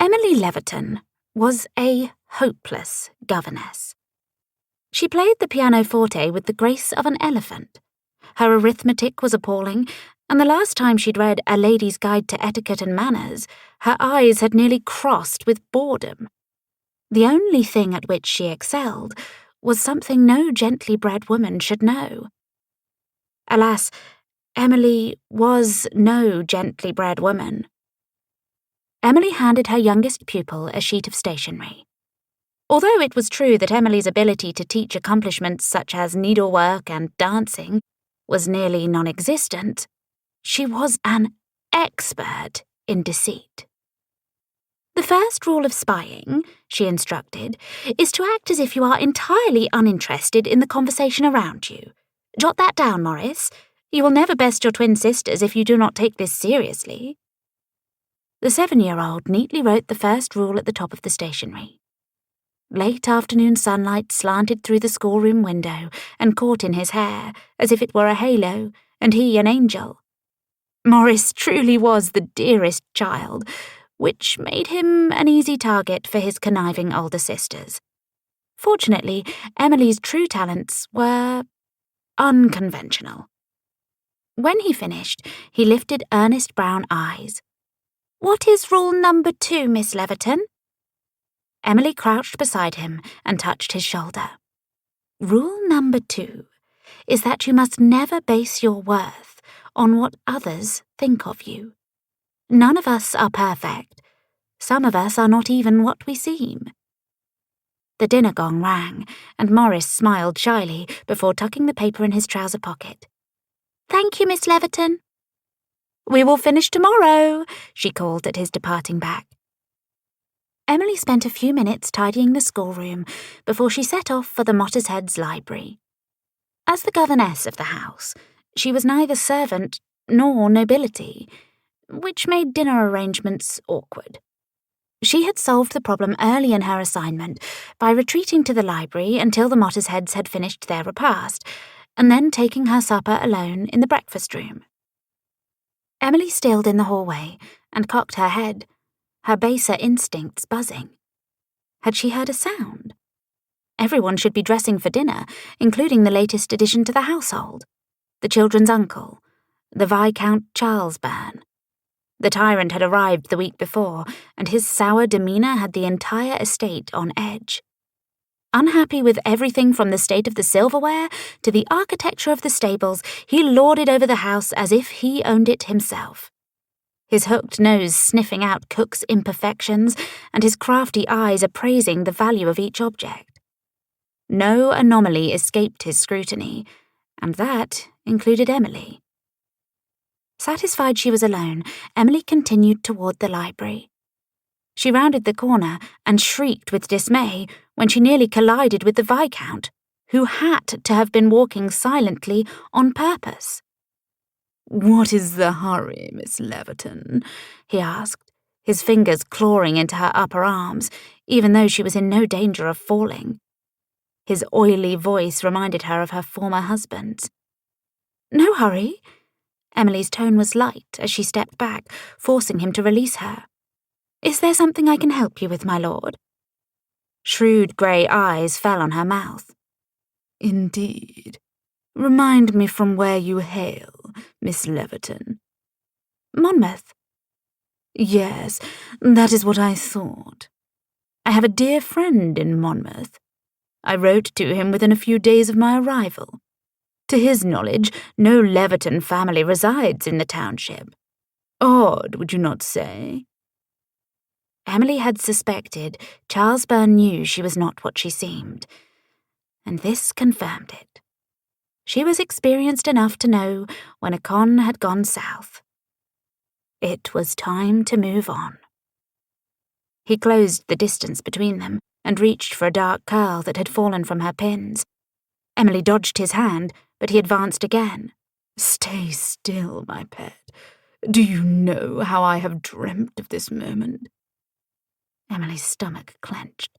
Emily Leverton was a hopeless governess. She played the pianoforte with the grace of an elephant. Her arithmetic was appalling, and the last time she'd read A Lady's Guide to Etiquette and Manners, her eyes had nearly crossed with boredom. The only thing at which she excelled was something no gently bred woman should know. Alas, Emily was no gently bred woman. Emily handed her youngest pupil a sheet of stationery. Although it was true that Emily's ability to teach accomplishments such as needlework and dancing was nearly non-existent, she was an expert in deceit. The first rule of spying, she instructed, is to act as if you are entirely uninterested in the conversation around you. Jot that down, Morris. You will never best your twin sisters if you do not take this seriously. The 7-year-old neatly wrote the first rule at the top of the stationery. Late afternoon sunlight slanted through the schoolroom window and caught in his hair, as if it were a halo, and he an angel. Morris truly was the dearest child, which made him an easy target for his conniving older sisters. Fortunately, Emily's true talents were unconventional. When he finished, he lifted earnest brown eyes. "What is rule number 2, Miss Leverton?" Emily crouched beside him and touched his shoulder. "Rule number 2 is that you must never base your worth on what others think of you. None of us are perfect. Some of us are not even what we seem." The dinner gong rang, and Morris smiled shyly before tucking the paper in his trouser pocket. "Thank you, Miss Leverton." "We will finish tomorrow," she called at his departing back. Emily spent a few minutes tidying the schoolroom before she set off for the Mottersheads' library. As the governess of the house, she was neither servant nor nobility, which made dinner arrangements awkward. She had solved the problem early in her assignment by retreating to the library until the Mottersheads had finished their repast, and then taking her supper alone in the breakfast room. Emily stilled in the hallway and cocked her head, her baser instincts buzzing. Had she heard a sound? Everyone should be dressing for dinner, including the latest addition to the household, the children's uncle, the Viscount Charles Byrne. The tyrant had arrived the week before, and his sour demeanour had the entire estate on edge. Unhappy with everything from the state of the silverware to the architecture of the stables, he lorded over the house as if he owned it himself. His hooked nose sniffing out cook's imperfections, and his crafty eyes appraising the value of each object. No anomaly escaped his scrutiny, and that included Emily. Satisfied she was alone, Emily continued toward the library. She rounded the corner and shrieked with dismay when she nearly collided with the Viscount, who had to have been walking silently on purpose. "What is the hurry, Miss Leverton?" he asked, his fingers clawing into her upper arms, even though she was in no danger of falling. His oily voice reminded her of her former husband's. "No hurry." Emily's tone was light as she stepped back, forcing him to release her. "Is there something I can help you with, my lord?" Shrewd grey eyes fell on her mouth. "Indeed. Remind me from where you hail, Miss Leverton." "Monmouth." "Yes, that is what I thought. I have a dear friend in Monmouth. I wrote to him within a few days of my arrival. To his knowledge, no Leverton family resides in the township. Odd, would you not say?" Emily had suspected Charles Byrne knew she was not what she seemed, and this confirmed it. She was experienced enough to know when a con had gone south. It was time to move on. He closed the distance between them and reached for a dark curl that had fallen from her pins. Emily dodged his hand, but he advanced again. "Stay still, my pet. Do you know how I have dreamt of this moment?" Emily's stomach clenched.